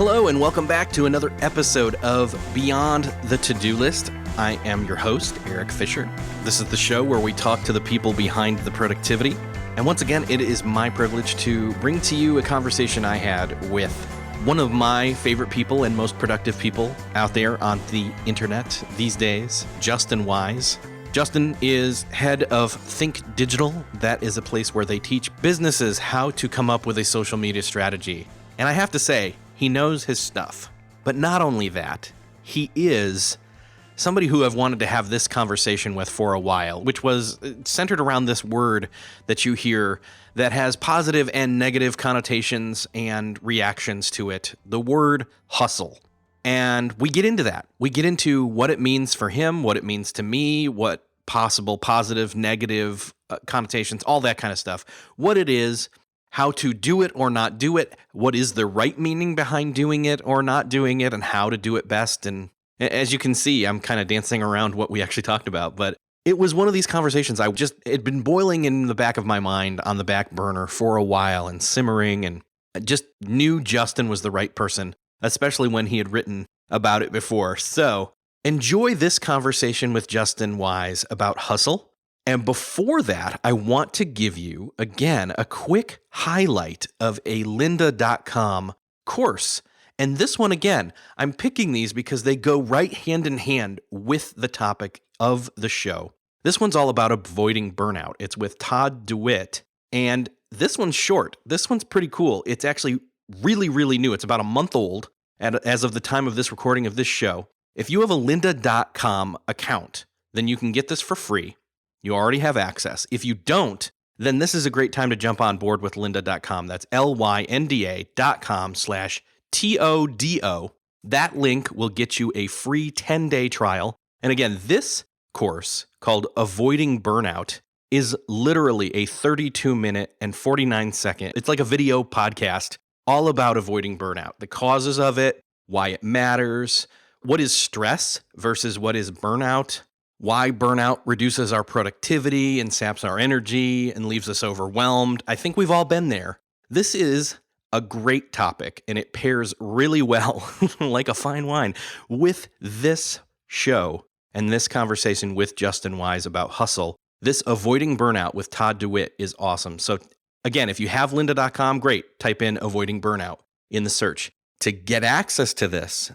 Hello and welcome back to another episode of Beyond the To-Do List. I am your host, Eric Fisher. This is the show where we talk to the people behind the productivity. And once again, it is my privilege to bring to you a conversation I had with one of my favorite people and most productive people out there on the internet these days, Justin Wise. Justin is head of Think Digital. That is a place where they teach businesses how to come up with a social media strategy. And I have to say, he knows his stuff. But not only that, he is somebody who I've wanted to have this conversation with for a while, which was centered around this word that you hear that has positive and negative connotations and reactions to it, the word hustle. And we get into that. We get into what it means for him, what it means to me, what possible positive, negative connotations, all that kind of stuff, what it is, how to do it or not do it, what is the right meaning behind doing it or not doing it, and how to do it best. And as you can see, I'm kind of dancing around what we actually talked about, but it was one of these conversations it'd been boiling in the back of my mind on the back burner for a while and simmering, and just knew Justin was the right person, especially when he had written about it before. So enjoy this conversation with Justin Wise about hustle. And before that, I want to give you, again, a quick highlight of a lynda.com course. And this one, again, I'm picking these because they go right hand in hand with the topic of the show. This one's all about avoiding burnout. It's with Todd DeWitt. And this one's short. This one's pretty cool. It's actually really, really new. It's about a month old as of the time of this recording of this show. If you have a lynda.com account, then you can get this for free. You already have access. If you don't, then this is a great time to jump on board with lynda.com. That's lynda.com/TODO. That link will get you a free 10-day trial. And again, this course called Avoiding Burnout is literally a 32-minute and 49-second. It's like a video podcast all about avoiding burnout, the causes of it, why it matters, what is stress versus what is burnout, why burnout reduces our productivity and saps our energy and leaves us overwhelmed. I think we've all been there. This is a great topic, and it pairs really well, like a fine wine, with this show and this conversation with Justin Wise about hustle. This Avoiding Burnout with Todd DeWitt is awesome. So again, if you have lynda.com, great. Type in Avoiding Burnout in the search. To get access to this,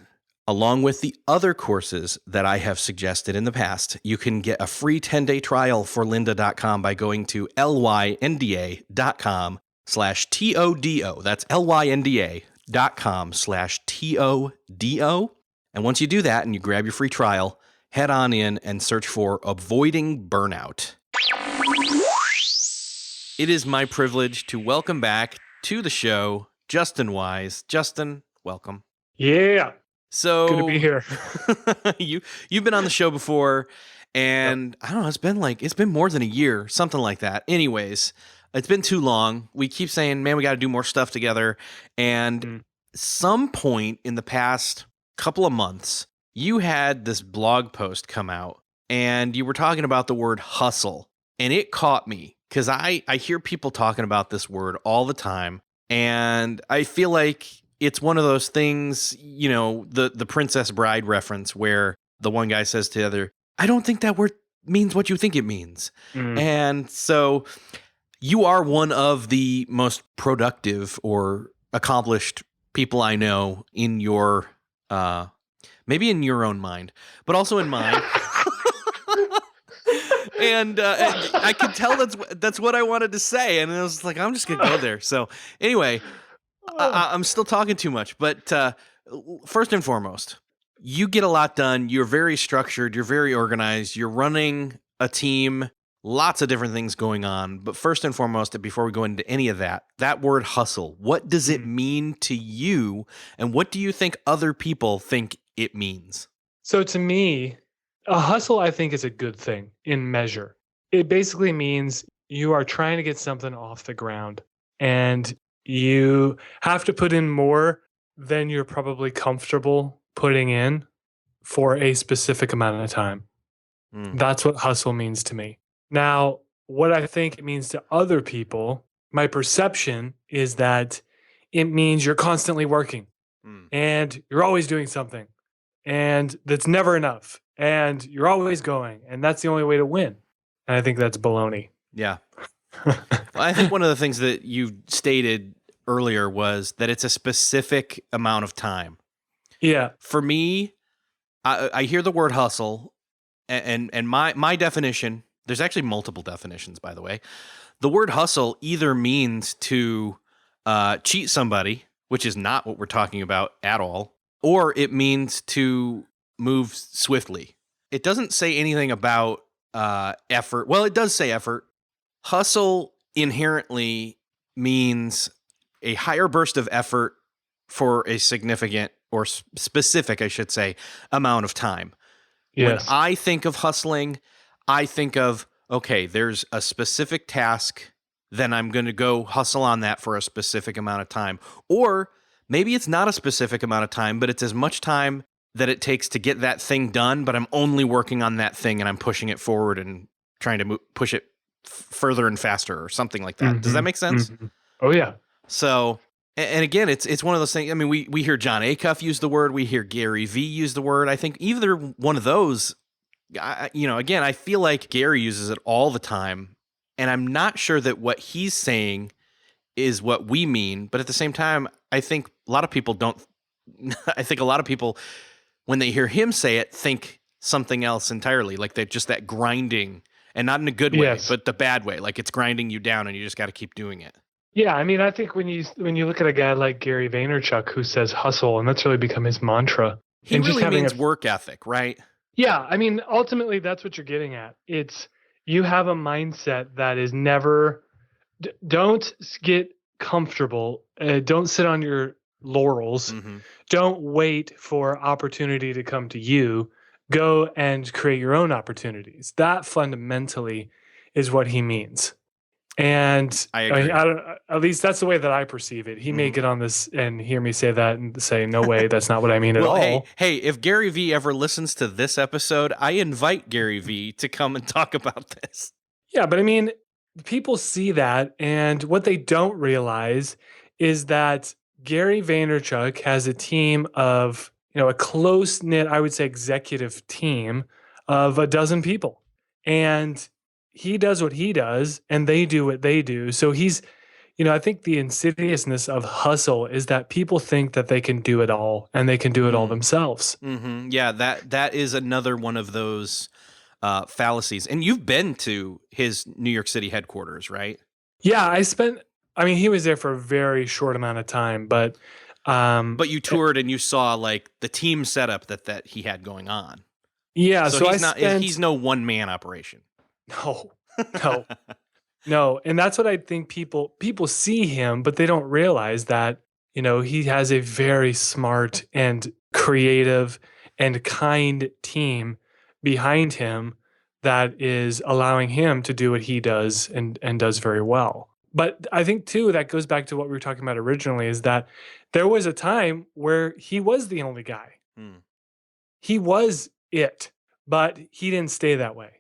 along with the other courses that I have suggested in the past, you can get a free 10-day trial for lynda.com by going to lynda.com/TODO. That's lynda.com/TODO. And once you do that and you grab your free trial, head on in and search for Avoiding Burnout. It is my privilege to welcome back to the show Justin Wise. Justin, welcome. Yeah. So good to be here. you've been on the show before, and yep. I don't know, it's been more than a year, something like that. Anyways, it's been too long. We keep saying, man, we got to do more stuff together. And some point in the past couple of months, you had this blog post come out, and you were talking about the word hustle, and it caught me because I hear people talking about this word all the time, and I feel like it's one of those things, you know, the Princess Bride reference where the one guy says to the other, I don't think that word means what you think it means. And so you are one of the most productive or accomplished people I know in your, maybe in your own mind, but also in mine. And I could tell that's what I wanted to say. And I was like, I'm just going to go there. So anyway, I'm still talking too much, but first and foremost, you get a lot done. You're very structured. You're very organized. You're running a team, lots of different things going on. But first and foremost, before we go into any of that word hustle, what does it mean to you? And what do you think other people think it means? So to me, a hustle, I think, is a good thing in measure. It basically means you are trying to get something off the ground, and you have to put in more than you're probably comfortable putting in for a specific amount of time. That's what hustle means to me. Now, what I think it means to other people, my perception is that it means you're constantly working. Mm. and you're always doing something, and that's never enough, and you're always going, and that's the only way to win. And I think that's baloney. Yeah. Well, I think one of the things that you stated earlier was that it's a specific amount of time. Yeah. For me, I hear the word hustle, and my definition, there's actually multiple definitions, by the way. The word hustle either means to cheat somebody, which is not what we're talking about at all, or it means to move swiftly. It doesn't say anything about effort. Well, it does say effort. Hustle inherently means a higher burst of effort for a significant or specific, I should say, amount of time. When Yes. I think of hustling, I think of, okay, there's a specific task, then I'm going to go hustle on that for a specific amount of time. Or maybe it's not a specific amount of time, but it's as much time that it takes to get that thing done, but I'm only working on that thing and I'm pushing it forward and trying to push it further and faster or something like that. Does that make sense? Oh, yeah. So, and again, it's one of those things. I mean, we hear John Acuff use the word. We hear Gary Vee use the word. I think either one of those, again, I feel like Gary uses it all the time. And I'm not sure that what he's saying is what we mean. But at the same time, I think a lot of people don't. I think a lot of people, when they hear him say it, think something else entirely. Like they're just that grinding, and not in a good way, Yes. but the bad way. Like it's grinding you down and you just got to keep doing it. Yeah, I mean, I think when you look at a guy like Gary Vaynerchuk who says hustle, and that's really become his mantra. He and really just having means work ethic, right? Yeah, I mean, ultimately, that's what you're getting at. It's you have a mindset that is never. Don't get comfortable. Don't sit on your laurels. Mm-hmm. Don't wait for opportunity to come to you. Go and create your own opportunities. That fundamentally is what he means. And I agree. I don't, at least that's the way that I perceive it. He may get on this and hear me say that and say, no way, that's not what I mean at all. Hey, if Gary Vee ever listens to this episode, I invite Gary Vee to come and talk about this. Yeah, but I mean, people see that, and what they don't realize is that Gary Vaynerchuk has a team of, a close-knit, I would say, executive team of a dozen people. And he does what he does, and they do what they do. So he's, I think the insidiousness of hustle is that people think that they can do it all, and they can do it all themselves. Mm-hmm. Yeah, that is another one of those fallacies. And you've been to his New York City headquarters, right? Yeah, he was there for a very short amount of time, but you toured and you saw like the team setup that he had going on. Yeah, so he's no one man operation. No. And that's what I think people see him, but they don't realize that, he has a very smart and creative and kind team behind him that is allowing him to do what he does and does very well. But I think too, that goes back to what we were talking about originally, is that there was a time where he was the only guy. He was it, but he didn't stay that way.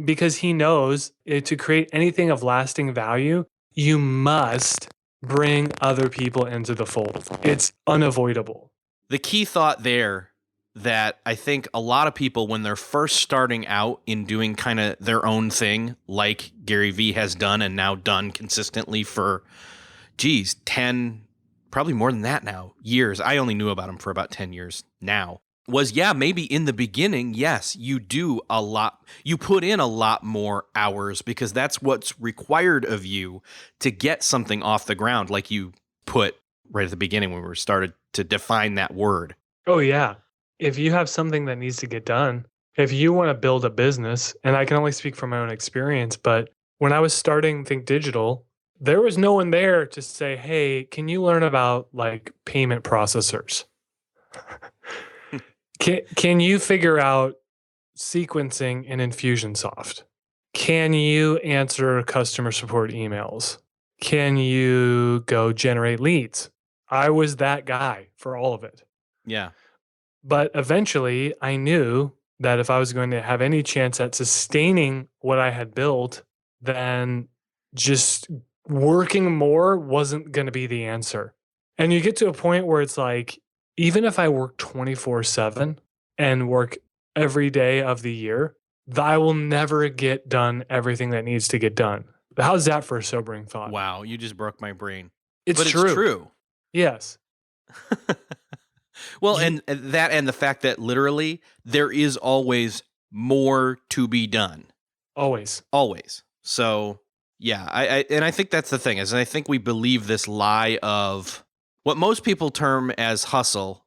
Because he knows to create anything of lasting value, you must bring other people into the fold. It's unavoidable. The key thought there that I think a lot of people, when they're first starting out in doing kind of their own thing, like Gary Vee has done and now done consistently for, 10, probably more than that now, years. I only knew about him for about 10 years now. Was, maybe in the beginning, yes, you do a lot. You put in a lot more hours because that's what's required of you to get something off the ground, like you put right at the beginning when we started to define that word. Oh, yeah. If you have something that needs to get done, if you want to build a business, and I can only speak from my own experience, but when I was starting Think Digital, there was no one there to say, hey, can you learn about like payment processors? Can you figure out sequencing in Infusionsoft? Can you answer customer support emails? Can you go generate leads? I was that guy for all of it. Yeah. But eventually I knew that if I was going to have any chance at sustaining what I had built, then just working more wasn't going to be the answer. And you get to a point where it's like, even if I work 24/7 and work every day of the year, I will never get done everything that needs to get done. How's that for a sobering thought? Wow, you just broke my brain. It's But it's true. true. Yes. Well, You- and that and the fact that literally there is always more to be done. Always. Always. So yeah, I think that's the thing is I think we believe this lie of what most people term as hustle.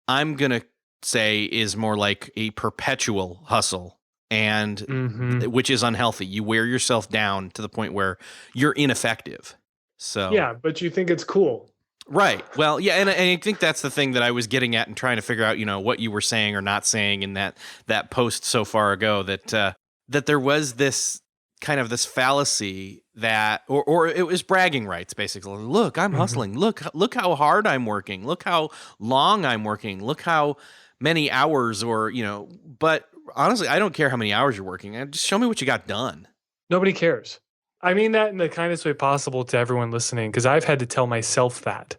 I'm gonna say is more like a perpetual hustle, and Mhm. which is unhealthy. You wear yourself down to the point where you're ineffective. So Yeah, but you think it's cool. right. Well, yeah, and I think that's the thing that I was getting at and trying to figure out, what you were saying or not saying in that post so far ago that there was this kind of this fallacy that or it was bragging rights basically. Look, I'm Mhm. hustling. Look how hard I'm working. Look how long I'm working. Look how many hours but honestly, I don't care how many hours you're working. Just show me what you got done. Nobody cares. I mean that in the kindest way possible to everyone listening, because I've had to tell myself that.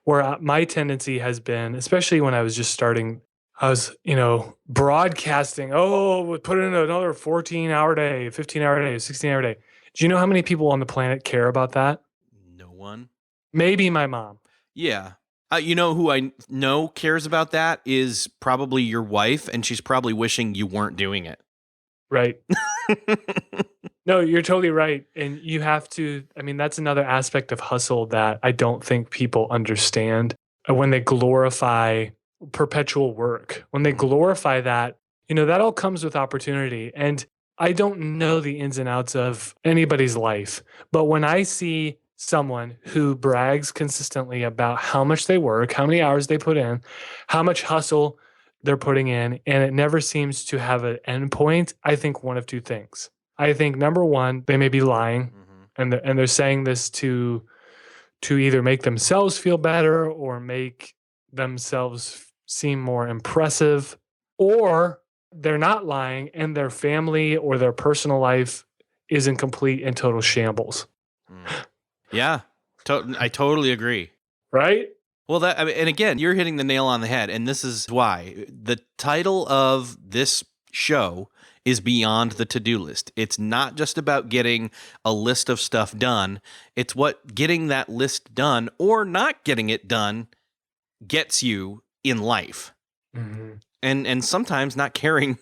Where my tendency has been, especially when I was just starting, I was, broadcasting, oh, put in another 14-hour day, 15-hour day, 16-hour day. Do you know how many people on the planet care about that? No one. Maybe my mom. Yeah. You know who I know cares about that is probably your wife, and she's probably wishing you weren't doing it. Right. No, you're totally right. And you have to, I mean, that's another aspect of hustle that I don't think people understand when they glorify perpetual work. When they glorify that, that all comes with opportunity. And I don't know the ins and outs of anybody's life, but when I see someone who brags consistently about how much they work, how many hours they put in, how much hustle they're putting in, and it never seems to have an end point, I think one of two things. I think number one, they may be lying, and they're saying this to either make themselves feel better or make themselves seem more impressive, or they're not lying and their family or their personal life is in complete and total shambles. Yeah, I totally agree. Right? Well, and again, you're hitting the nail on the head, and this is why the title of this show is Beyond the To-Do List. It's not just about getting a list of stuff done. It's what getting that list done or not getting it done gets you in life. Mm-hmm. And sometimes not caring,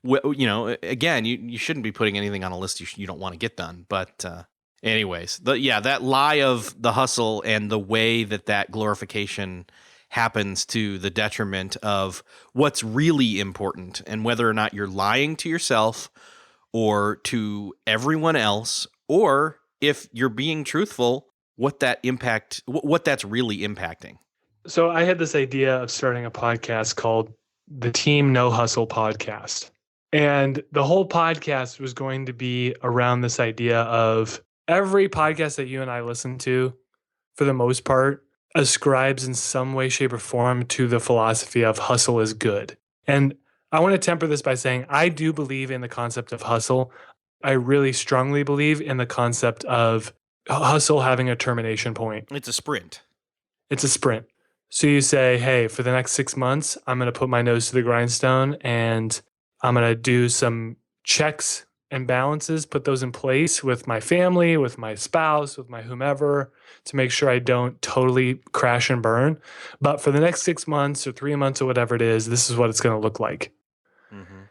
again, you shouldn't be putting anything on a list you don't want to get done. But anyways, that lie of the hustle and the way that glorification happens to the detriment of what's really important, and whether or not you're lying to yourself or to everyone else, or if you're being truthful, what that's really impacting. So I had this idea of starting a podcast called the Team No Hustle Podcast. And the whole podcast was going to be around this idea of every podcast that you and I listen to, for the most part, ascribes in some way, shape, or form to the philosophy of hustle is good. And I want to temper this by saying I do believe in the concept of hustle. I really strongly believe in the concept of hustle having a termination point. It's a sprint. It's a sprint. So you say, hey, for the next 6 months, I'm going to put my nose to the grindstone and I'm going to do some checks and balances, put those in place with my family, with my spouse, with my whomever, to make sure I don't totally crash and burn. But for the next 6 months or 3 months or whatever it is, this is what it's going to look like. Mm-hmm.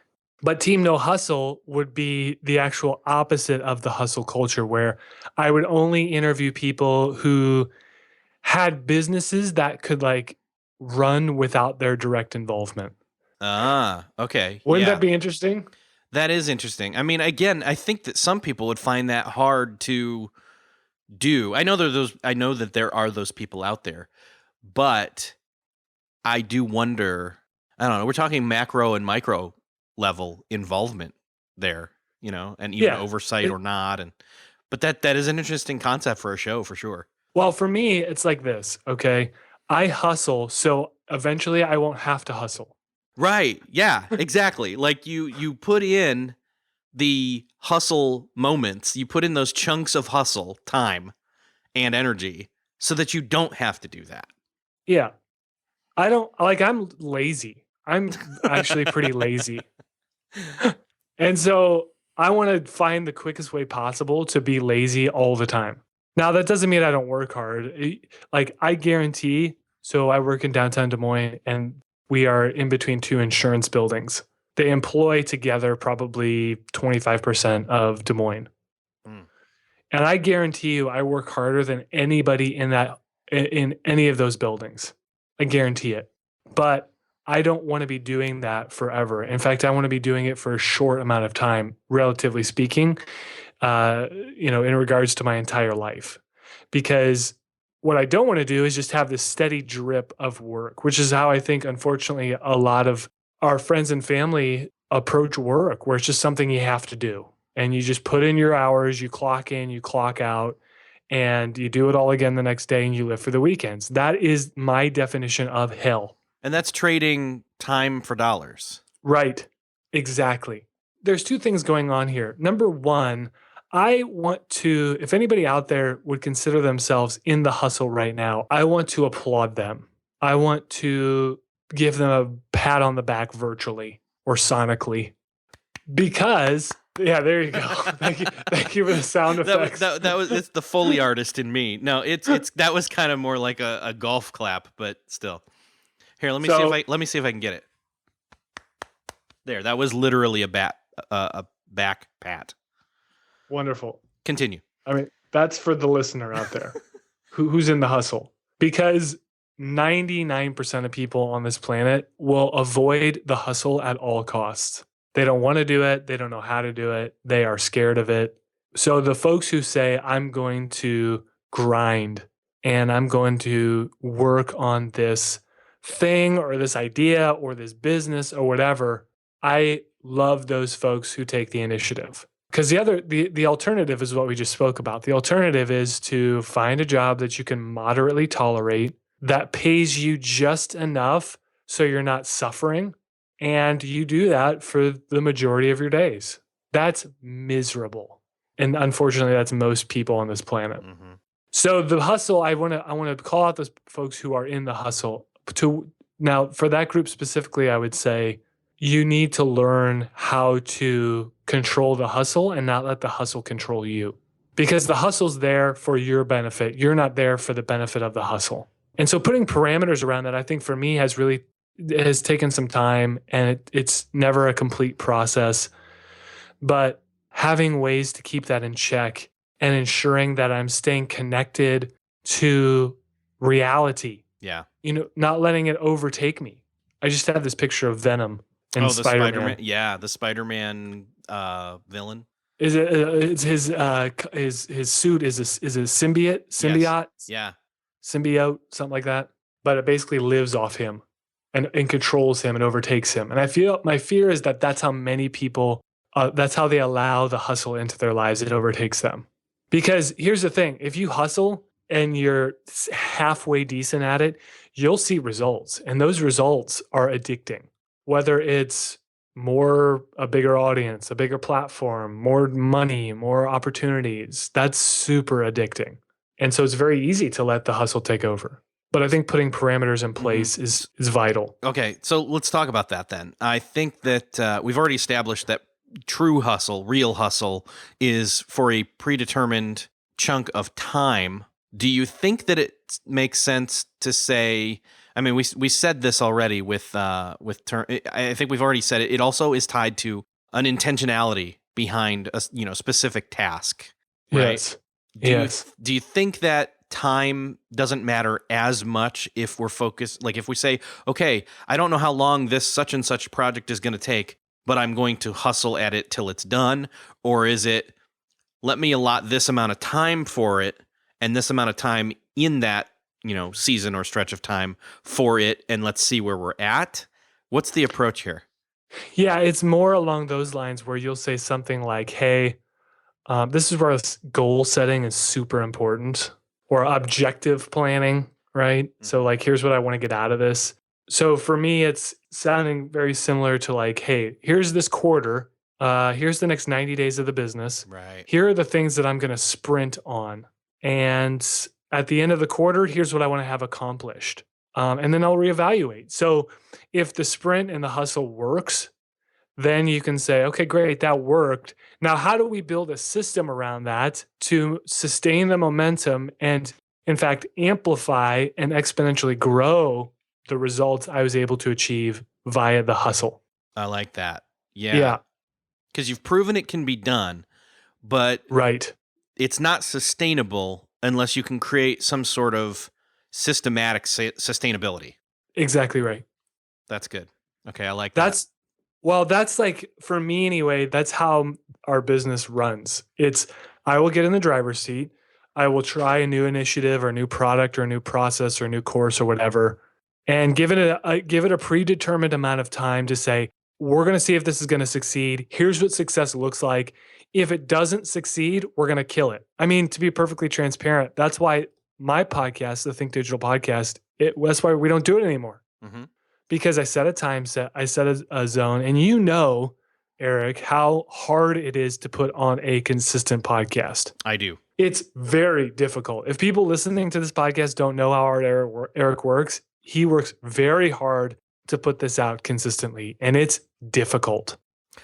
But Team No Hustle would be the actual opposite of the hustle culture, where I would only interview people who had businesses that could run without their direct involvement. Ah, okay. Wouldn't that be interesting? That is interesting. I mean, again, I think that some people would find that hard to do. I know that there are those people out there, but I do wonder, I don't know, we're talking macro and micro level involvement there, and even oversight or not. But that is an interesting concept for a show for sure. Well, for me, it's like this, okay? I hustle, so eventually I won't have to hustle. Right. Yeah, exactly. Like you put in the hustle moments, you put in those chunks of hustle time and energy so that you don't have to do that. Yeah. I'm lazy. I'm actually pretty lazy. And so I want to find the quickest way possible to be lazy all the time. Now, that doesn't mean I don't work hard. Like, I guarantee, so I work in downtown Des Moines and we are in between two insurance buildings. They employ together probably 25% of Des Moines. Mm. And I guarantee you, I work harder than anybody in any of those buildings. I guarantee it. But I don't want to be doing that forever. In fact, I want to be doing it for a short amount of time, relatively speaking, in regards to my entire life. Because what I don't want to do is just have this steady drip of work, which is how I think, unfortunately, a lot of our friends and family approach work, where it's just something you have to do. And you just put in your hours, you clock in, you clock out, and you do it all again the next day and you live for the weekends. That is my definition of hell. And that's trading time for dollars. Right. Exactly. There's two things going on here. Number one, I want to, if anybody out there would consider themselves in the hustle right now, I want to applaud them. I want to give them a pat on the back virtually or sonically because, yeah, there you go. Thank you for the sound effects. It's the Foley artist in me. No, it's that was kind of more like a golf clap, but still. Here, let me see if I can get it. There, that was literally a back pat. Wonderful. Continue. I mean, that's for the listener out there who's in the hustle, because 99% of people on this planet will avoid the hustle at all costs. They don't want to do it. They don't know how to do it. They are scared of it. So the folks who say, I'm going to grind and I'm going to work on this thing or this idea or this business or whatever, I love those folks who take the initiative. Because the alternative is what we just spoke about. The alternative is to find a job that you can moderately tolerate, that pays you just enough so you're not suffering, and you do that for the majority of your days. That's miserable. And unfortunately, that's most people on this planet. Mm-hmm. So the hustle, I want to call out those folks who are in the hustle. Now, for that group specifically, I would say you need to learn how to control the hustle and not let the hustle control you. Because the hustle's there for your benefit. You're not there for the benefit of the hustle. And so putting parameters around that, I think for me has taken some time, and it's never a complete process. But having ways to keep that in check and ensuring that I'm staying connected to reality. Yeah. Not letting it overtake me. I just have this picture of Venom and Spider-Man. Yeah, the Spider-Man villain. His suit is a symbiote? Yes. Yeah. Symbiote, something like that. But it basically lives off him and controls him and overtakes him. And my fear is that that's how many people, that's how they allow the hustle into their lives. It overtakes them. Because here's the thing, if you hustle and you're halfway decent at it, you'll see results. And those results are addicting. Whether it's a bigger audience, a bigger platform, more money, more opportunities, that's super addicting. And so it's very easy to let the hustle take over. But I think putting parameters in place is vital. Okay, so let's talk about that then. I think that we've already established that true hustle, real hustle, is for a predetermined chunk of time. Do you think that it makes sense to say, I mean, we said this already with I think we've already said it. It also is tied to an intentionality behind a specific task, right? Yes. Do you think that time doesn't matter as much if we're focused? Like if we say, okay, I don't know how long this such and such project is going to take, but I'm going to hustle at it till it's done, or is it let me allot this amount of time for it and this amount of time in that season or stretch of time for it, and let's see where we're at? What's the approach here? Yeah, it's more along those lines where you'll say something like, hey, this is where goal setting is super important, or objective planning, right? Mm-hmm. So like, here's what I want to get out of this. So for me, it's sounding very similar to like, hey, here's this quarter. Here's the next 90 days of the business. Right. Here are the things that I'm going to sprint on. And at the end of the quarter, here's what I want to have accomplished. and then I'll reevaluate. So if the sprint and the hustle works, then you can say, okay, great, that worked. Now, how do we build a system around that to sustain the momentum and, in fact, amplify and exponentially grow the results I was able to achieve via the hustle? I like that. Yeah. Yeah. Because you've proven it can be done, but Right. it's not sustainable unless you can create some sort of systematic sustainability. Exactly right. That's good. Okay, I like that. That's like, for me anyway, that's how our business runs. I will get in the driver's seat. I will try a new initiative or a new product or a new process or a new course or whatever, and give it a predetermined amount of time to say, we're going to see if this is going to succeed. Here's what success looks like. If it doesn't succeed, we're going to kill it. I mean, to be perfectly transparent, that's why my podcast, the Think Digital podcast, that's why we don't do it anymore. Mm-hmm. Because I set a time set, I set a zone, and you know, Eric, how hard it is to put on a consistent podcast. I do. It's very difficult. If people listening to this podcast don't know how hard Eric works, he works very hard to put this out consistently, and it's difficult.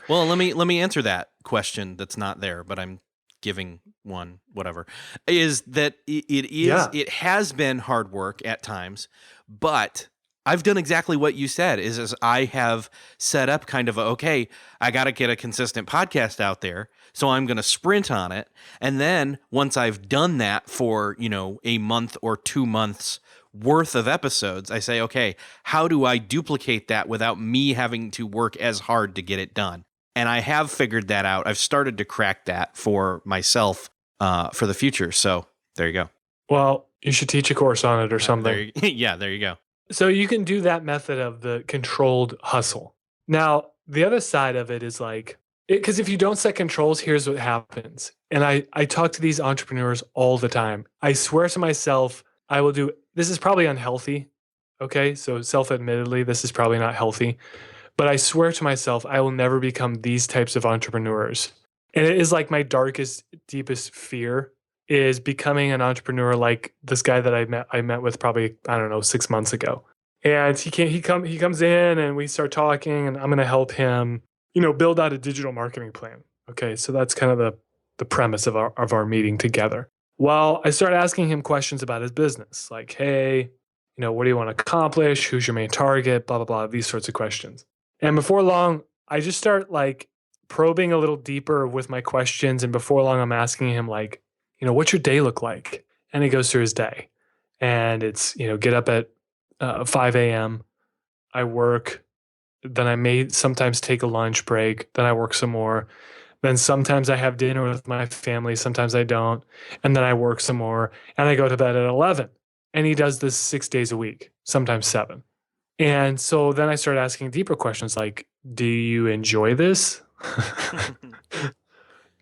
Well, let me answer that question that's not there, but I'm giving one, whatever. Is that it has been hard work at times, but I've done exactly what you said, is I have set up kind of okay, I got to get a consistent podcast out there, so I'm going to sprint on it. And then once I've done that for, a month or 2 months worth of episodes, I say, okay, how do I duplicate that without me having to work as hard to get it done? And I have figured that out. I've started to crack that for myself for the future. So there you go. Well, you should teach a course on it or something. There you go. So you can do that method of the controlled hustle. Now, the other side of it is like, because if you don't set controls, here's what happens. And I talk to these entrepreneurs all the time. I swear to myself, this is probably unhealthy. Okay. So self-admittedly, this is probably not healthy. But I swear to myself, I will never become these types of entrepreneurs. And it is like my darkest, deepest fear is becoming an entrepreneur like this guy that I met with probably, I don't know, 6 months ago. And he comes in and we start talking, and I'm going to help him, build out a digital marketing plan. Okay. So that's kind of the premise of our meeting together. Well, I start asking him questions about his business, like, hey, what do you want to accomplish? Who's your main target? Blah, blah, blah, these sorts of questions. And before long, I just start like probing a little deeper with my questions. And before long, I'm asking him like, what's your day look like? And he goes through his day. And it's, get up at 5 a.m. I work. Then I may sometimes take a lunch break. Then I work some more. Then sometimes I have dinner with my family. Sometimes I don't. And then I work some more. And I go to bed at 11. And he does this 6 days a week, sometimes 7. And so then I started asking deeper questions like, do you enjoy this?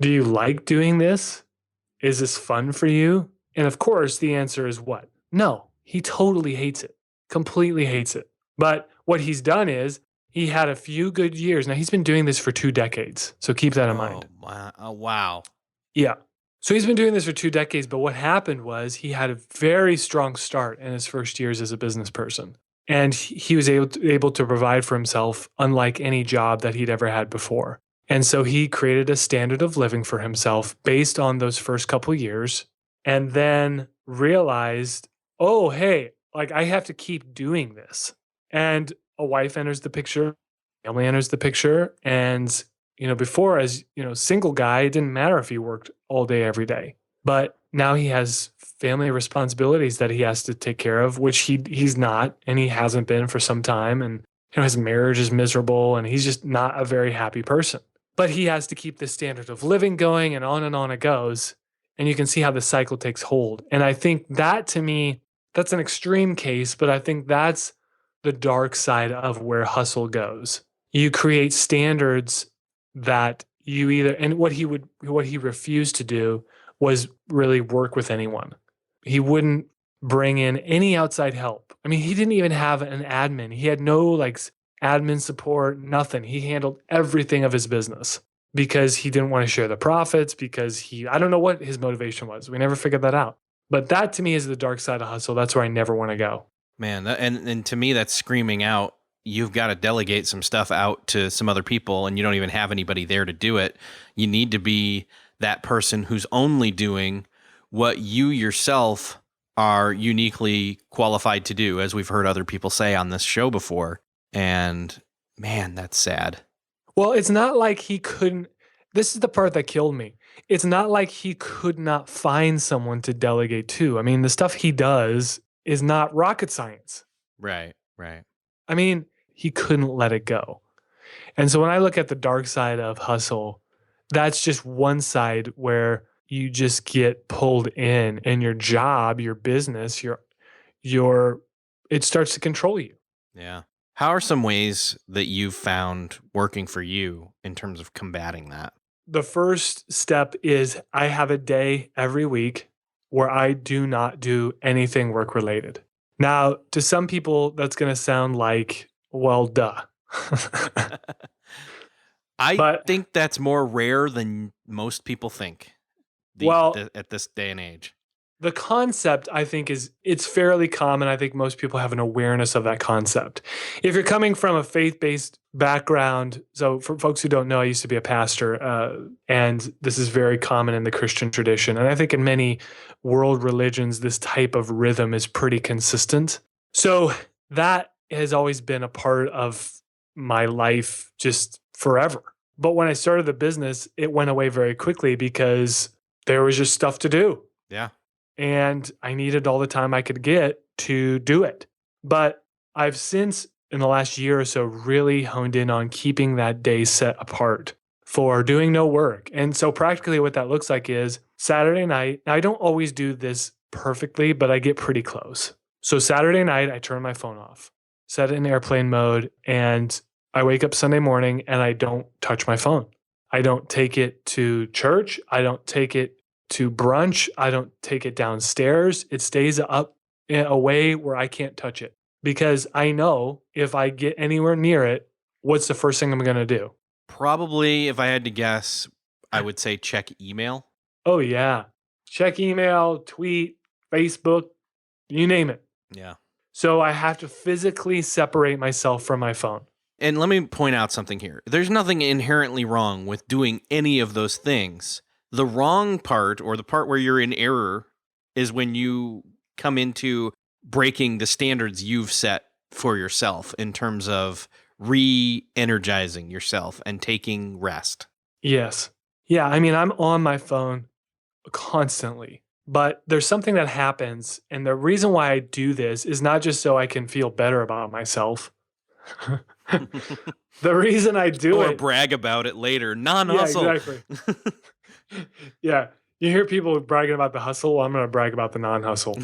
Do you like doing this? Is this fun for you? And of course, the answer is what? No, he totally hates it, completely hates it. But what he's done is he had a few good years. Now, he's been doing this for 2 decades. So keep that in mind. Wow. Yeah. So he's been doing this for 2 decades. But what happened was he had a very strong start in his first years as a business person. And he was able to provide for himself unlike any job that he'd ever had before. And so he created a standard of living for himself based on those first couple years, and then realized, oh, hey, like I have to keep doing this. And a wife enters the picture, family enters the picture. And, before, as, single guy, it didn't matter if he worked all day, every day. But now he has family responsibilities that he has to take care of, which he's not, and he hasn't been for some time. And his marriage is miserable, and he's just not a very happy person. But he has to keep this standard of living going, and on it goes. And you can see how the cycle takes hold. And I think that, to me, that's an extreme case, but I think that's the dark side of where hustle goes. You create standards that you either, and what he refused to do was really work with anyone. He wouldn't bring in any outside help. I mean, he didn't even have an admin. He had no admin support, nothing. He handled everything of his business because he didn't want to share the profits, because I don't know what his motivation was. We never figured that out. But that, to me, is the dark side of hustle. That's where I never want to go. Man, and to me, that's screaming out. You've got to delegate some stuff out to some other people, and you don't even have anybody there to do it. You need to be that person who's only doing what you yourself are uniquely qualified to do, as we've heard other people say on this show before. And man, that's sad. Well, it's not like he couldn't. This is the part that killed me. It's not like he could not find someone to delegate to. I mean, the stuff he does is not rocket science. Right, right. I mean, he couldn't let it go. And so when I look at the dark side of hustle, that's just one side where you just get pulled in, and your job, your business, your it starts to control you. Yeah. How are some ways that you've found working for you in terms of combating that? The first step is I have a day every week where I do not do anything work related. Now, to some people, that's going to sound like, well, duh. I think that's more rare than most people think. At this day and age. The concept, I think, it's fairly common. I think most people have an awareness of that concept. If you're coming from a faith-based background, so for folks who don't know, I used to be a pastor, and this is very common in the Christian tradition. And I think in many world religions, this type of rhythm is pretty consistent. So that has always been a part of my life just forever. But when I started the business, it went away very quickly because there was just stuff to do. Yeah. And I needed all the time I could get to do it. But I've since, in the last year or so, really honed in on keeping that day set apart for doing no work. And so practically what that looks like is Saturday night. Now, I don't always do this perfectly, but I get pretty close. So Saturday night, I turn my phone off, set it in airplane mode, and I wake up Sunday morning and I don't touch my phone. I don't take it to church. I don't take it to brunch. I don't take it downstairs. It stays up away where I can't touch it, because I know if I get anywhere near it, what's the first thing I'm going to do? Probably, if I had to guess, I would say check email. Oh, yeah. Check email, tweet, Facebook, you name it. Yeah. So I have to physically separate myself from my phone. And let me point out something here. There's nothing inherently wrong with doing any of those things. The wrong part, or the part where you're in error, is when you come into breaking the standards you've set for yourself in terms of re-energizing yourself and taking rest. Yes. Yeah, I mean, I'm on my phone constantly, but there's something that happens. And the reason why I do this is not just so I can feel better about myself. The reason I do it, or brag about it later. Non-hustle. Yeah, exactly. Yeah, you hear people bragging about the hustle. Well, I'm going to brag about the non-hustle.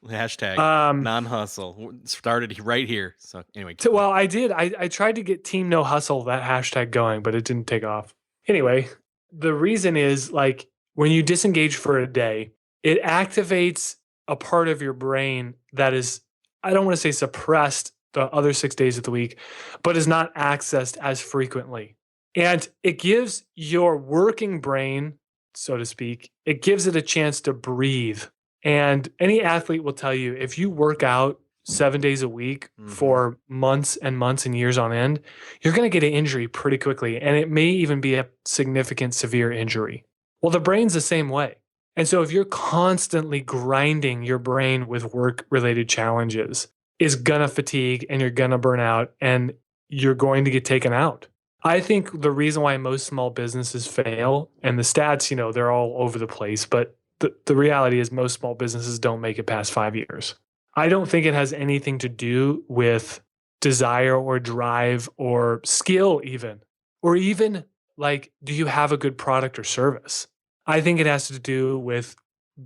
Hashtag non-hustle started right here. So anyway, well, I did. I tried to get Team No Hustle, that hashtag, going, but it didn't take off. Anyway, the reason is, like, when you disengage for a day, it activates a part of your brain that is, I don't want to say suppressed the other 6 days of the week, but is not accessed as frequently. And it gives your working brain, so to speak, it gives it a chance to breathe. And any athlete will tell you, if you work out 7 days a week for months and months and years on end, you're going to get an injury pretty quickly. And it may even be a significant, severe injury. Well, the brain's the same way. And so if you're constantly grinding your brain with work-related challenges, it's going to fatigue and you're going to burn out and you're going to get taken out. I think the reason why most small businesses fail, and the stats, they're all over the place, but the reality is most small businesses don't make it past 5 years. I don't think it has anything to do with desire or drive or skill even, or even like, do you have a good product or service? I think it has to do with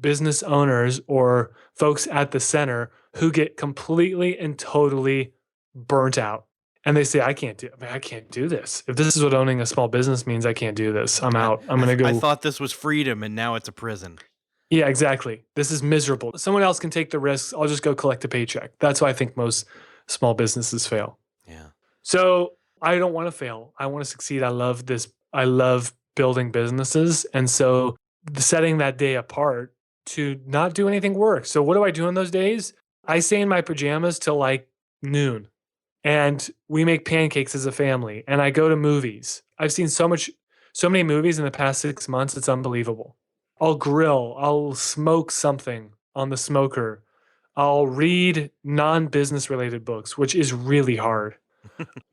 business owners or folks at the center who get completely and totally burnt out. And they say, I can't do this. If this is what owning a small business means, I can't do this. I'm out. I'm going to go. I thought this was freedom and now it's a prison. Yeah, exactly. This is miserable. Someone else can take the risks. I'll just go collect a paycheck. That's why I think most small businesses fail. Yeah. So I don't want to fail. I want to succeed. I love this. I love building businesses. And so setting that day apart to not do anything works. So what do I do on those days? I stay in my pajamas till like noon, and we make pancakes as a family, and I go to movies. I've seen so many movies in the past 6 months. It's unbelievable. I'll grill, I'll smoke something on the smoker. I'll read non-business related books, which is really hard.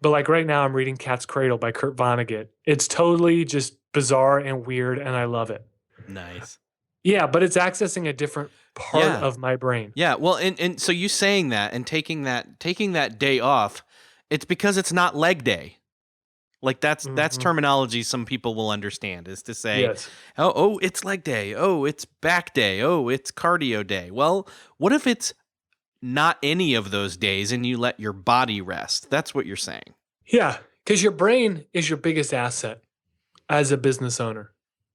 But like right now, I'm reading Cat's Cradle by Kurt Vonnegut. It's totally just bizarre and weird, and I love it. Nice. Yeah, but it's accessing a different part Yeah. of my brain. Yeah. Well, and so you saying that and taking that day off, it's because it's not leg day. Like that's terminology some people will understand, is to say, Yes. oh, it's leg day. Oh, it's back day. Oh, it's cardio day. Well, what if it's not any of those days and you let your body rest? That's what you're saying. Yeah, because your brain is your biggest asset as a business owner.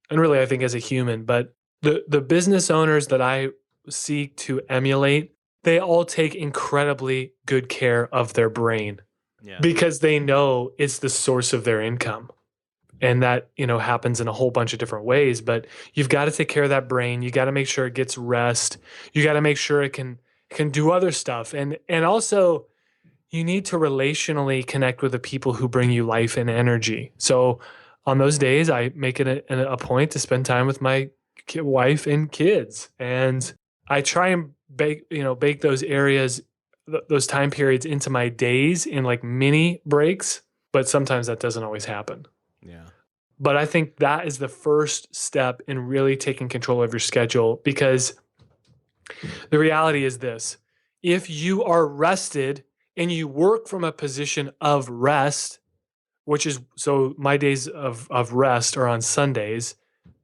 And really, I think as a human, but the business owners that I seek to emulate, they all take incredibly good care of their brain Yeah. because they know it's the source of their income. And that, happens in a whole bunch of different ways, but you've got to take care of that brain. You got to make sure it gets rest. You got to make sure it can do other stuff. And also you need to relationally connect with the people who bring you life and energy. So on those days, I make it a point to spend time with my wife and kids. And I try and bake those areas, those time periods into my days in like mini breaks, but sometimes that doesn't always happen. Yeah. But I think that is the first step in really taking control of your schedule, because the reality is this: if you are rested and you work from a position of rest, which is, so my days of rest are on Sundays,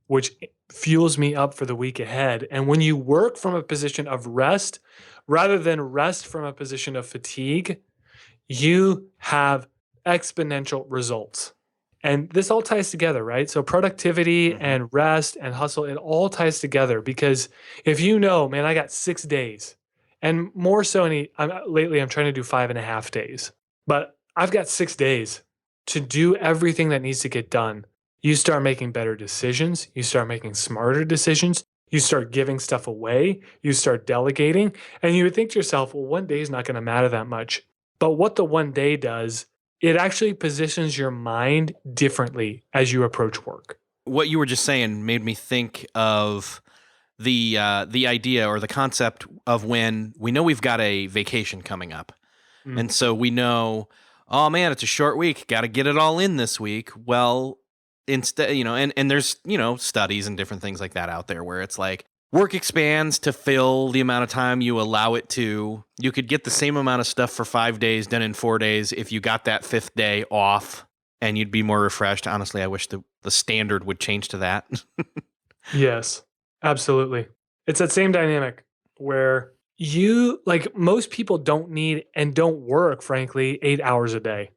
which fuels me up for the week ahead. And when you work from a position of rest, rather than rest from a position of fatigue, you have exponential results. And this all ties together, right? So productivity and rest and hustle, it all ties together, because if man, I got 6 days, and more so lately I'm trying to do 5.5 days, but I've got 6 days to do everything that needs to get done. You start making better decisions. You start making smarter decisions. You start giving stuff away. You start delegating, and you would think to yourself, well, one day is not going to matter that much. But what the one day does, it actually positions your mind differently as you approach work. What you were just saying made me think of the idea or the concept of when we know we've got a vacation coming up. And so we know, oh man, it's a short week, got to get it all in this week. Well, instead, and there's, studies and different things like that out there where it's like work expands to fill the amount of time you allow it to. You could get the same amount of stuff for 5 days done in 4 days if you got that 5th day off, and you'd be more refreshed. Honestly, I wish the standard would change to that. Yes, absolutely. It's that same dynamic where most people don't need and don't work, frankly, 8 hours a day.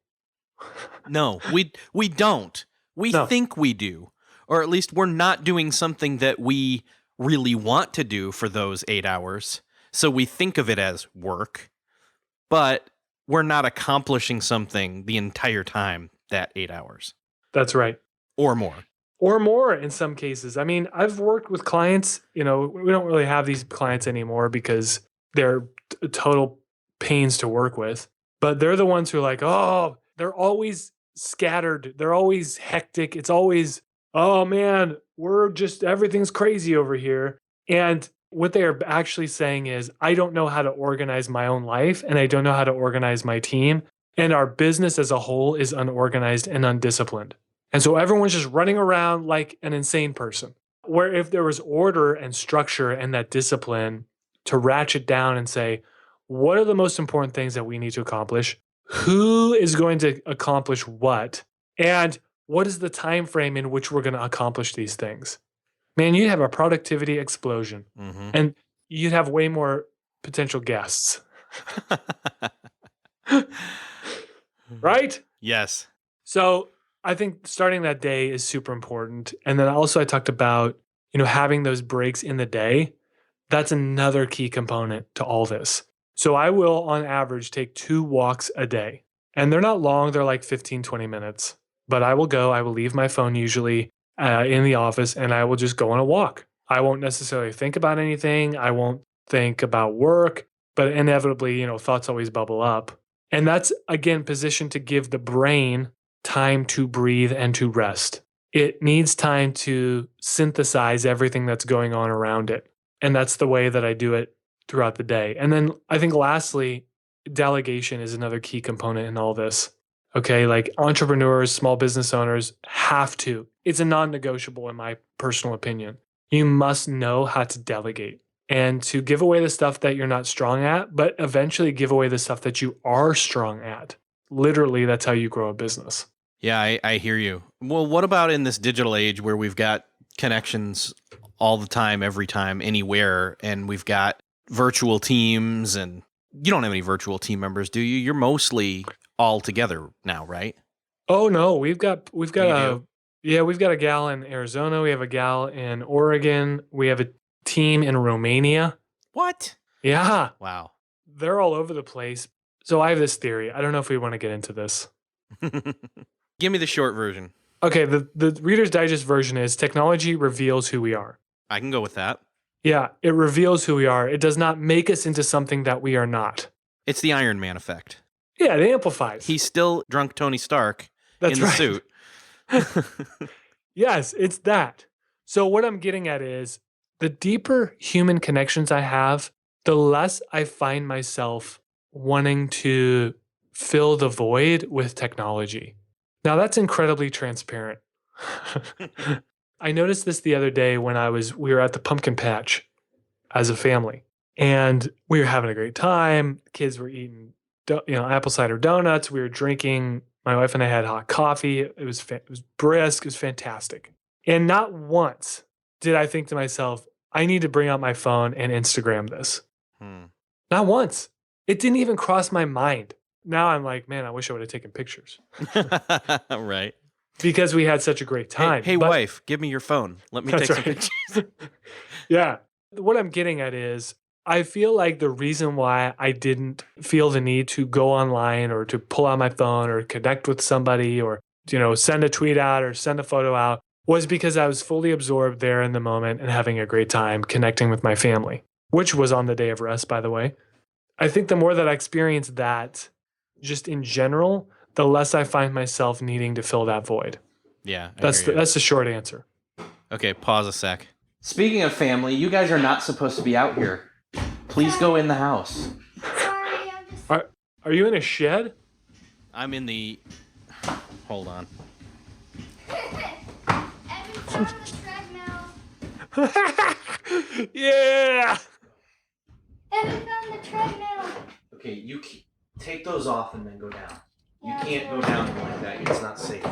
No, we don't. We think we do, or at least we're not doing something that we really want to do for those 8 hours. So we think of it as work, but we're not accomplishing something the entire time, that 8 hours. That's right. Or more. Or more in some cases. I mean, I've worked with clients, we don't really have these clients anymore because they're total pains to work with, but they're the ones who are like, oh, they're always scattered. They're always hectic. It's always, oh man, everything's crazy over here. And what they are actually saying is, I don't know how to organize my own life, and I don't know how to organize my team. And our business as a whole is unorganized and undisciplined. And so everyone's just running around like an insane person. Where if there was order and structure and that discipline to ratchet down and say, what are the most important things that we need to accomplish? Who is going to accomplish what? And what is the time frame in which we're going to accomplish these things? Man, you'd have a productivity explosion, and you'd have way more potential guests. Right? Yes. So I think starting that day is super important. And then also I talked about, having those breaks in the day. That's another key component to all this. So I will, on average, take 2 walks a day. And they're not long. They're like 15, 20 minutes. But I will leave my phone usually in the office, and I will just go on a walk. I won't necessarily think about anything. I won't think about work. but inevitably, thoughts always bubble up. And that's, again, positioned to give the brain time to breathe and to rest. It needs time to synthesize everything that's going on around it. And that's the way that I do it throughout the day. And then I think lastly, delegation is another key component in all this. Okay, like entrepreneurs, small business owners have to. It's a non-negotiable in my personal opinion. You must know how to delegate and to give away the stuff that you're not strong at, but eventually give away the stuff that you are strong at. Literally, that's how you grow a business. Yeah, I hear you. Well, what about in this digital age where we've got connections all the time, every time, anywhere, and we've got virtual teams, and you don't have any virtual team members, do you? You're mostly all together now, right? Oh no, we've got we've got a gal in Arizona, we have a gal in Oregon, we have a team in Romania. What? Yeah. Wow. They're all over the place. So I have this theory. I don't know if we want to get into this. Give me the short version. Okay, the Reader's Digest version is technology reveals who we are. I can go with that. Yeah, it reveals who we are. It does not make us into something that we are not. It's the Iron Man effect. Yeah, it amplifies. He's still drunk Tony Stark That's in the right. suit. Yes, it's that. So what I'm getting at is the deeper human connections I have, the less I find myself wanting to fill the void with technology. Now that's incredibly transparent. I noticed this the other day when we were at the pumpkin patch as a family, and we were having a great time. Kids were eating, apple cider donuts. We were drinking. My wife and I had hot coffee. It was brisk. It was fantastic. And not once did I think to myself, I need to bring out my phone and Instagram this. Not once. It didn't even cross my mind. Now I'm like, man, I wish I would have taken pictures. Right. Because we had such a great time. Hey, wife, give me your phone. Let me take some pictures. Yeah. What I'm getting at is I feel like the reason why I didn't feel the need to go online or to pull out my phone or connect with somebody or, send a tweet out or send a photo out was because I was fully absorbed there in the moment and having a great time connecting with my family, which was on the day of rest, by the way. I think the more that I experience that just in general, the less I find myself needing to fill that void. Yeah. That's the short answer. Okay, pause a sec. Speaking of family, you guys are not supposed to be out here. Please go in the house. Sorry, I'm just... Are you in a shed? I'm in the... Hold on. Evan's on the treadmill. Yeah! Evan's on the treadmill. Okay, you take those off and then go down. You Yeah, can't sure. go down like that. It's not safe.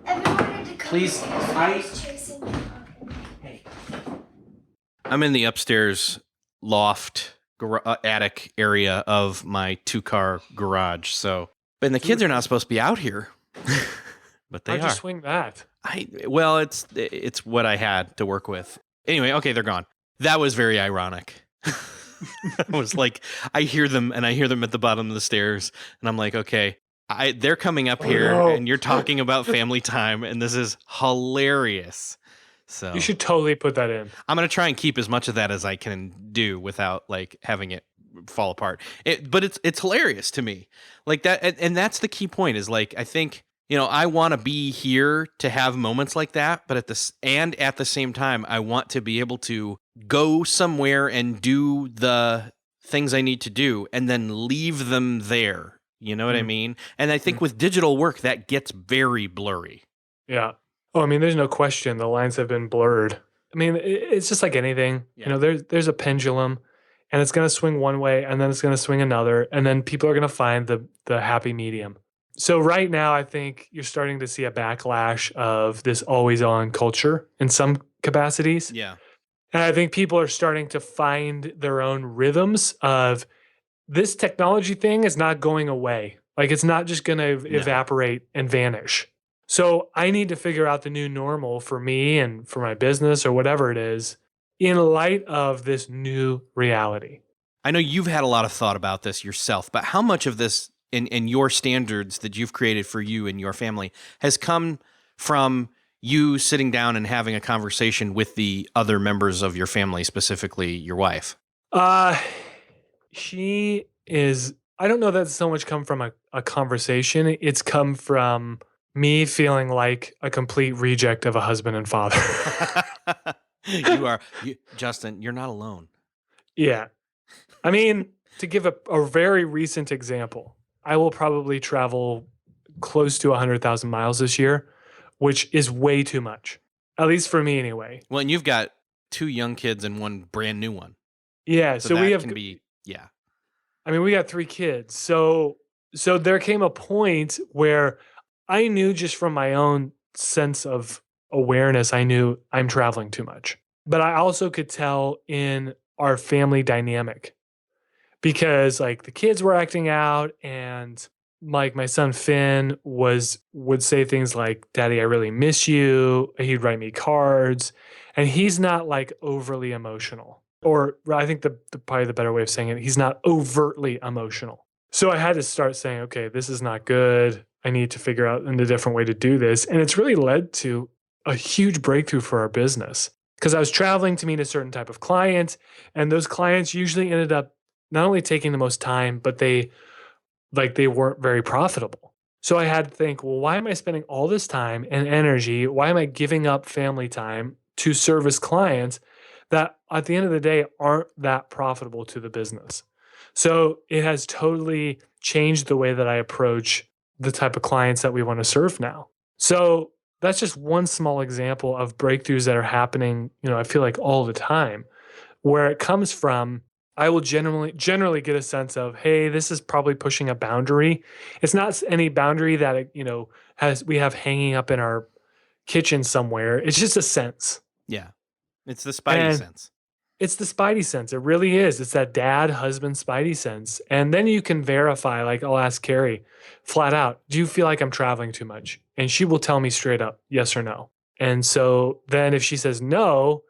Evan wanted to come. Please, He's chasing me. Hey. I'm in the upstairs loft attic area of my 2-car garage. So, but the kids are not supposed to be out here, but they How'd are. you swing that? Well, it's what I had to work with. Anyway, okay, they're gone. That was very ironic. I was like, I hear them at the bottom of the stairs, and I'm like, okay, they're coming up here, and you're talking about family time, and this is hilarious. So You should totally put that in. I'm gonna try and keep as much of that as I can do without like having it fall apart. But it's hilarious to me, like that, and that's the key point. Is like I think I want to be here to have moments like that, but at the same time, I want to be able to go somewhere and do the things I need to do, and then leave them there. You know what I mean? And I think with digital work, that gets very blurry. Yeah. Oh, I mean, there's no question the lines have been blurred. I mean, it's just like anything. Yeah. There's a pendulum, and it's going to swing one way, and then it's going to swing another, and then people are going to find the happy medium. So right now, I think you're starting to see a backlash of this always-on culture in some capacities. Yeah. And I think people are starting to find their own rhythms of this technology thing is not going away. Like it's not just going to evaporate and vanish. So I need to figure out the new normal for me and for my business or whatever it is in light of this new reality. I know you've had a lot of thought about this yourself, but how much of this in your standards that you've created for you and your family has come from you sitting down and having a conversation with the other members of your family, specifically your wife? she is, I don't know that so much come from a conversation. It's come from me feeling like a complete reject of a husband and father. Justin, you're not alone. Yeah. I mean, to give a very recent example, I will probably travel close to 100,000 miles this year, which is way too much, at least for me anyway. Well, and you've got 2 young kids and 1 brand new one. Yeah. So So we that have, can be, yeah. I mean, we got 3 kids. So there came a point where I knew just from my own sense of awareness, I knew I'm traveling too much. But I also could tell in our family dynamic because like the kids were acting out and like my son Finn would say things like, "Daddy, I really miss you." He'd write me cards, and he's not like overly emotional. Or I think the probably the better way of saying it, he's not overtly emotional. So I had to start saying, okay, this is not good. I need to figure out a different way to do this. And it's really led to a huge breakthrough for our business because I was traveling to meet a certain type of client, and those clients usually ended up not only taking the most time, but they weren't very profitable. So I had to think, well, why am I spending all this time and energy? Why am I giving up family time to service clients that at the end of the day aren't that profitable to the business? So it has totally changed the way that I approach the type of clients that we want to serve now. So that's just one small example of breakthroughs that are happening, I feel like all the time. Where it comes from, I will generally get a sense of, hey, this is probably pushing a boundary. It's not any boundary that we have hanging up in our kitchen somewhere. It's just a sense. Yeah. It's the Spidey sense. It's the Spidey sense. It really is. It's that dad, husband Spidey sense. And then you can verify, like I'll ask Carrie flat out, do you feel like I'm traveling too much? And she will tell me straight up, yes or no. And so then if she says no,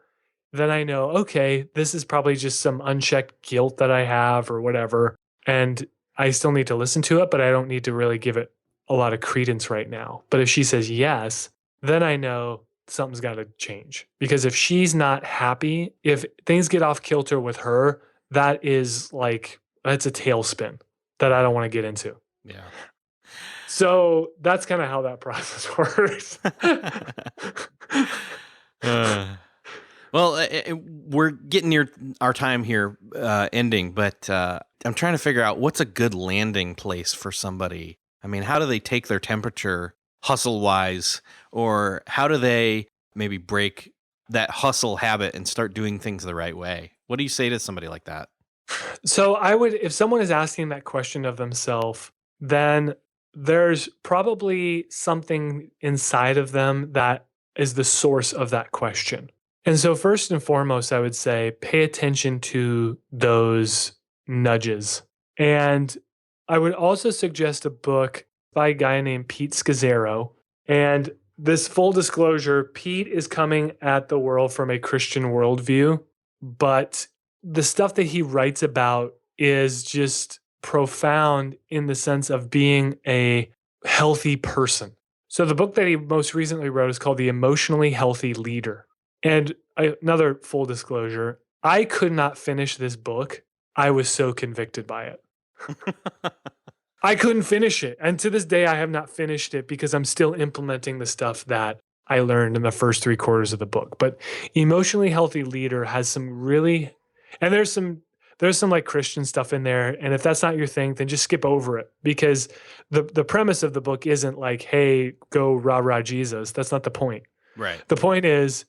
then I know, okay, this is probably just some unchecked guilt that I have or whatever. And I still need to listen to it, but I don't need to really give it a lot of credence right now. But if she says yes, then I know something's got to change. Because if she's not happy, if things get off kilter with her, that's a tailspin that I don't want to get into. Yeah. So that's kind of how that process works. Well, we're getting near our time here ending, but I'm trying to figure out what's a good landing place for somebody. I mean, how do they take their temperature hustle-wise, or how do they maybe break that hustle habit and start doing things the right way? What do you say to somebody like that? So if someone is asking that question of themselves, then there's probably something inside of them that is the source of that question. And so first and foremost, I would say pay attention to those nudges. And I would also suggest a book by a guy named Pete Scazzero. And this, full disclosure, Pete is coming at the world from a Christian worldview, but the stuff that he writes about is just profound in the sense of being a healthy person. So the book that he most recently wrote is called The Emotionally Healthy Leader. And another full disclosure, I could not finish this book. I was so convicted by it. I couldn't finish it. And to this day, I have not finished it because I'm still implementing the stuff that I learned in the first 3 quarters of the book. But Emotionally Healthy Leader has some really, and there's some like Christian stuff in there. And if that's not your thing, then just skip over it, because the premise of the book isn't like, hey, go rah Jesus. That's not the point. Right. The point is,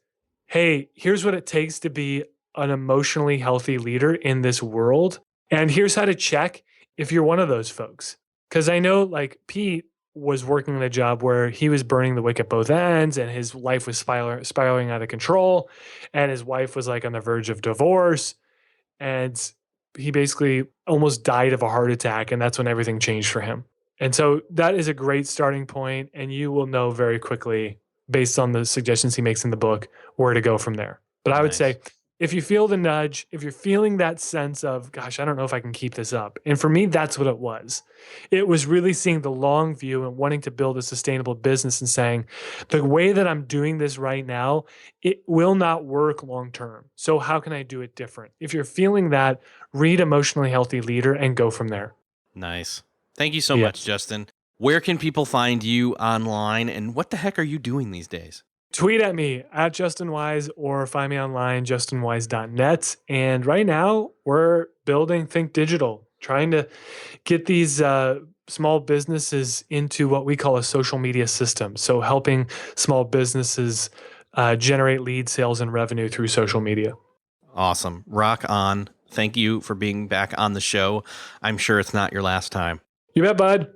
hey, here's what it takes to be an emotionally healthy leader in this world. And here's how to check if you're one of those folks. Because I know like Pete was working in a job where he was burning the wick at both ends, and his life was spiraling out of control. And his wife was like on the verge of divorce. And he basically almost died of a heart attack. And that's when everything changed for him. And so that is a great starting point. And you will know very quickly, based on the suggestions he makes in the book, where to go from there. But I would say If you feel the nudge, if you're feeling that sense of, gosh, I don't know if I can keep this up. And for me, that's what it was. It was really seeing the long view and wanting to build a sustainable business and saying, the way that I'm doing this right now, it will not work long term. So how can I do it different? If you're feeling that, read Emotionally Healthy Leader and go from there. Nice. Thank you so much, Justin. Where can people find you online, and what the heck are you doing these days? Tweet at me at Justin Wise or find me online, justinwise.net. And right now we're building Think Digital, trying to get these small businesses into what we call a social media system. So helping small businesses generate lead sales and revenue through social media. Awesome. Rock on. Thank you for being back on the show. I'm sure it's not your last time. You bet, bud.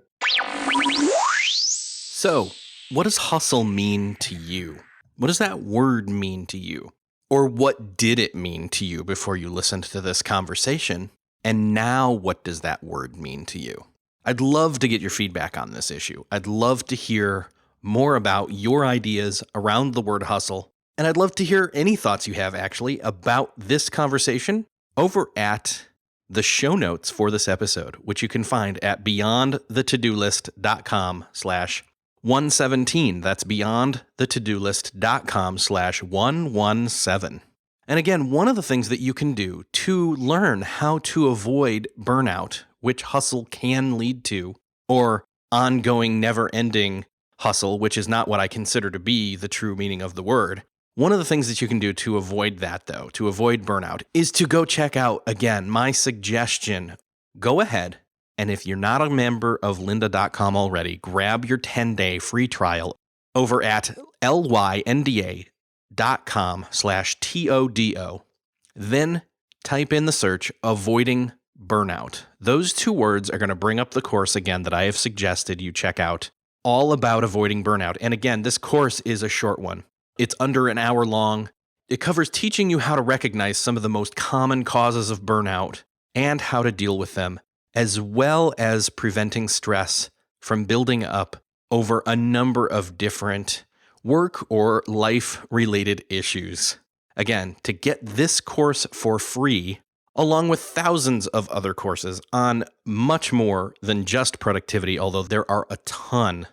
So, what does hustle mean to you? What does that word mean to you? Or what did it mean to you before you listened to this conversation? And now what does that word mean to you? I'd love to get your feedback on this issue. I'd love to hear more about your ideas around the word hustle. And I'd love to hear any thoughts you have actually about this conversation over at the show notes for this episode, which you can find at beyondthetodolist.com/117. That's beyondthetodolist.com/117. And again, one of the things that you can do to learn how to avoid burnout, which hustle can lead to, or ongoing, never-ending hustle, which is not what I consider to be the true meaning of the word. One of the things that you can do to avoid that, though, to avoid burnout, is to go check out, again, my suggestion. Go ahead, and if you're not a member of lynda.com already, grab your 10-day free trial over at lynda.com/TODO. Then type in the search Avoiding Burnout. Those two words are going to bring up the course again that I have suggested you check out, all about avoiding burnout. And again, this course is a short one. It's under an hour long. It covers teaching you how to recognize some of the most common causes of burnout and how to deal with them, as well as preventing stress from building up over a number of different work or life-related issues. Again, to get this course for free, along with thousands of other courses on much more than just productivity, although there are a ton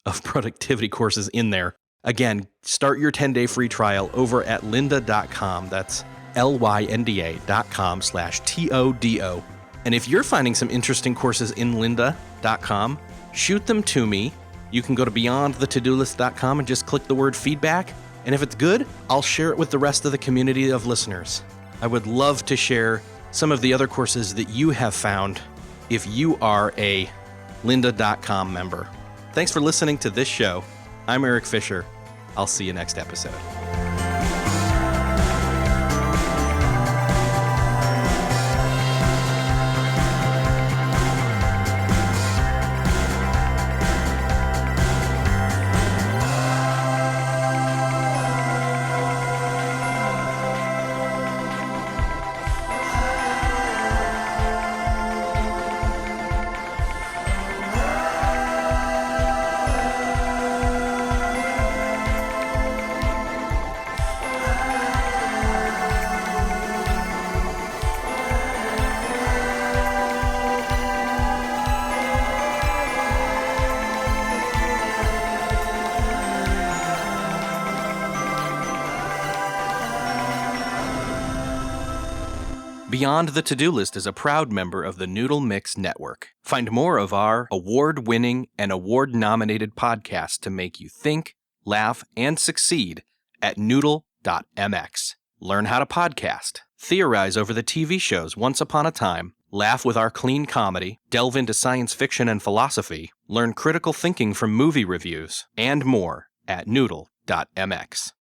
of productivity courses in there. Again, start your 10-day free trial over at lynda.com. That's lynda.com/TODO. And if you're finding some interesting courses in lynda.com, shoot them to me. You can go to beyondthetodolist.com and just click the word feedback. And if it's good, I'll share it with the rest of the community of listeners. I would love to share some of the other courses that you have found if you are a lynda.com member. Thanks for listening to this show. I'm Eric Fisher. I'll see you next episode. Beyond the To-Do List is a proud member of the Noodle Mix Network. Find more of our award-winning and award-nominated podcasts to make you think, laugh, and succeed at noodle.mx. Learn how to podcast, theorize over the TV shows Once Upon a Time, laugh with our clean comedy, delve into science fiction and philosophy, learn critical thinking from movie reviews, and more at noodle.mx.